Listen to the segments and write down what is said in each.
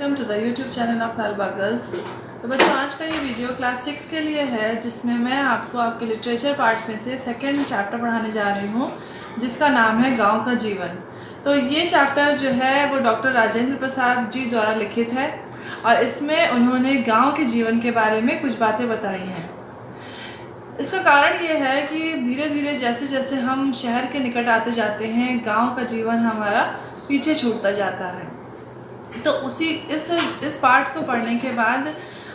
Welcome to the YouTube channel of Lalbagh girls. तो बच्चों, आज का ये वीडियो क्लास 6 के लिए है, जिसमें मैं आपको आपके लिटरेचर पार्ट में से सेकंड चैप्टर पढ़ाने जा रही हूँ, जिसका नाम है गांव का जीवन। तो ये चैप्टर जो है वो डॉक्टर राजेंद्र प्रसाद जी द्वारा लिखित है और इसमें उन्होंने गाँव के जीवन के बारे में कुछ बातें बताई हैं। इसका कारण ये है कि धीरे धीरे जैसे जैसे हम शहर के निकट आते जाते हैं, गांव का जीवन हमारा पीछे छूटता जाता है। तो उसी इस पाठ को पढ़ने के बाद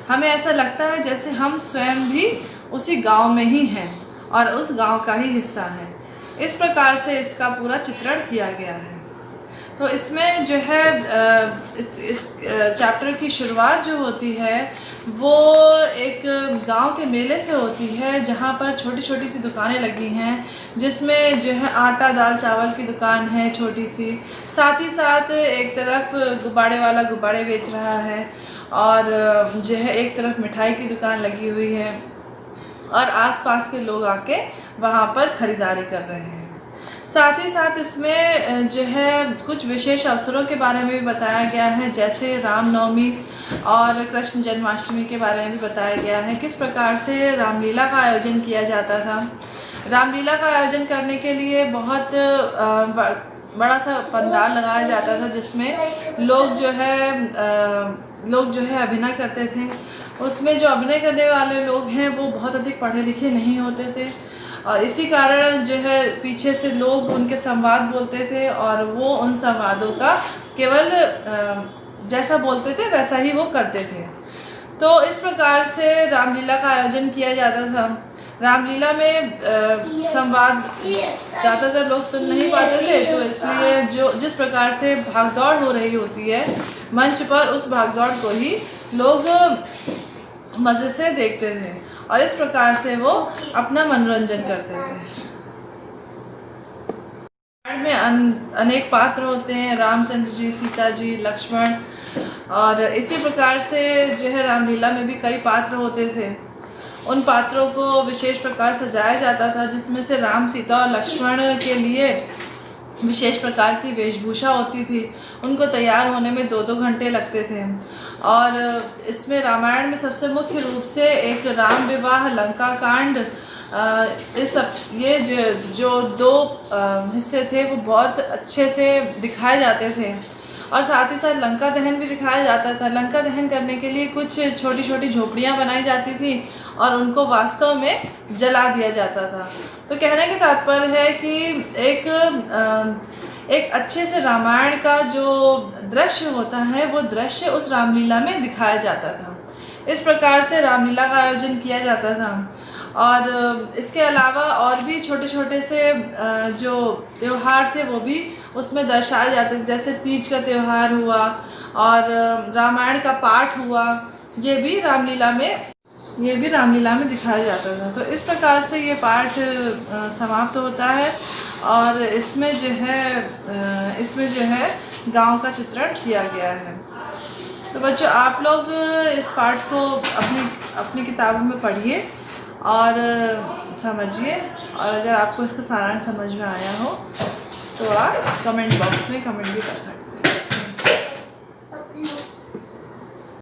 हमें ऐसा लगता है जैसे हम स्वयं भी उसी गांव में ही हैं और उस गांव का ही हिस्सा है। इस प्रकार से इसका पूरा चित्रण किया गया है। तो इसमें जो है इस चैप्टर की शुरुआत जो होती है वो एक गांव के मेले से होती है, जहां पर छोटी छोटी सी दुकानें लगी हैं, जिसमें जो है आटा दाल चावल की दुकान है छोटी सी, साथ ही साथ एक तरफ गुब्बारे वाला गुब्बारे बेच रहा है और जो है एक तरफ मिठाई की दुकान लगी हुई है और आसपास के लोग आके वहां पर ख़रीदारी कर रहे हैं। साथ ही साथ इसमें जो है कुछ विशेष अवसरों के बारे में भी बताया गया है, जैसे रामनवमी और कृष्ण जन्माष्टमी के बारे में भी बताया गया है, किस प्रकार से रामलीला का आयोजन किया जाता था। रामलीला का आयोजन करने के लिए बहुत बड़ा सा पंडाल लगाया जाता था, जिसमें लोग जो है अभिनय करते थे। उसमें जो अभिनय करने वाले लोग हैं वो बहुत अधिक पढ़े लिखे नहीं होते थे और इसी कारण जो है पीछे से लोग उनके संवाद बोलते थे और वो उन संवादों का केवल जैसा बोलते थे वैसा ही वो करते थे। तो इस प्रकार से रामलीला का आयोजन किया जाता था। रामलीला में संवाद ज़्यादातर लोग सुन नहीं पाते थे, तो इसलिए जिस प्रकार से भागदौड़ हो रही होती है मंच पर, उस भागदौड़ को ही लोग मज़े से देखते थे और इस प्रकार से वो अपना मनोरंजन करते थे। में अनेक पात्र होते हैं, रामचंद्र जी, सीता जी, लक्ष्मण, और इसी प्रकार से जो है रामलीला में भी कई पात्र होते थे। उन पात्रों को विशेष प्रकार सजाया जाता था, जिसमें से राम, सीता और लक्ष्मण के लिए विशेष प्रकार की वेशभूषा होती थी। उनको तैयार होने में 2-2 घंटे लगते थे और इसमें रामायण में सबसे मुख्य रूप से एक राम विवाह, लंका कांड, ये जो 2 हिस्से थे वो बहुत अच्छे से दिखाए जाते थे और साथ ही साथ लंका दहन भी दिखाया जाता था। लंका दहन करने के लिए कुछ छोटी छोटी झोपड़ियाँ बनाई जाती थी और उनको वास्तव में जला दिया जाता था। तो कहने का तात्पर्य है कि एक अच्छे से रामायण का जो दृश्य होता है वो दृश्य उस रामलीला में दिखाया जाता था। इस प्रकार से रामलीला का आयोजन किया जाता था और इसके अलावा और भी छोटे छोटे से जो त्यौहार थे वो भी उसमें दर्शाए जाते थे, जैसे तीज का त्यौहार हुआ और रामायण का पाठ हुआ, ये भी रामलीला में दिखाया जाता था। तो इस प्रकार से ये पाठ समाप्त होता है और इसमें जो है गांव का चित्रण किया गया है। तो बच्चों, आप लोग इस पाठ को अपनी किताबों में पढ़िए और समझिए, और अगर आपको इसका सारांश समझ में आया हो तो आप कमेंट बॉक्स में कमेंट भी कर सकते हैं।